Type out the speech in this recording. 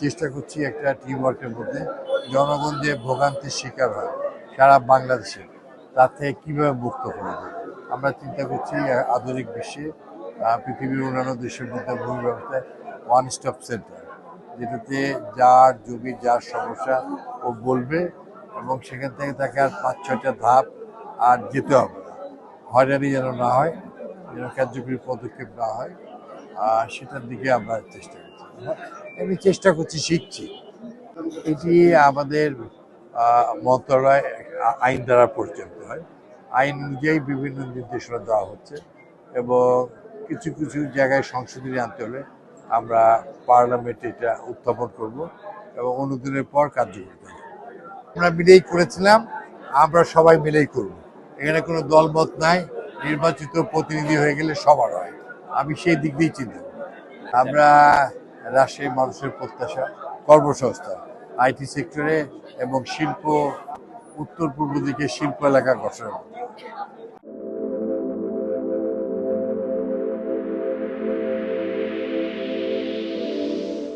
চেষ্টা করছি একটা টিম ওয়ার্কের মধ্যে জনগণ যে ভোগান্তির শিকার হয় সারা বাংলাদেশে তার থেকে কীভাবে মুক্ত করা যায়। আমরা চিন্তা করছি আধুনিক বিশ্বে পৃথিবীর অন্যান্য দেশের মধ্যে ভূমি ব্যবস্থায় ওয়ান স্টপ সেন্টার, যেটাতে যার জমি যার সমস্যা ও বলবে এবং সেখান থেকে তাকে আর 5-6টা ধাপ আর যেতে হবে না, হয়রানি যেন না হয়, যেন কার্যকরী পদক্ষেপ না হয়, সেটার দিকে আমরা চেষ্টা করছি। আমি চেষ্টা করছি, শিখছি। এটি আমাদের মন্ত্রণালয় আইন দ্বারা পরিচালিত হয়। আইন অনুযায়ী বিভিন্ন নির্দেশনা দেওয়া হচ্ছে এবং কিছু কিছু জায়গায় সংশোধনী আনতে হলে আমরা পার্লামেন্টে এটা উত্থাপন করব এবং অনুমোদনের পর কার্যকর করব। আমরা মিলেই করেছিলাম, আমরা সবাই মিলেই করব। এখানে কোনো দলমত নাই, নির্বাচিত প্রতিনিধি হয়ে গেলে সবার হয়। আমি সেই দিক দিয়েই চিন্তা করি। আমরা রাজশাহী মানুষের প্রত্যাশা কর্মসংস্থান, আইটি সেক্টরে এবং শিল্প, উত্তর পূর্ব দিকে শিল্প এলাকা গঠনের।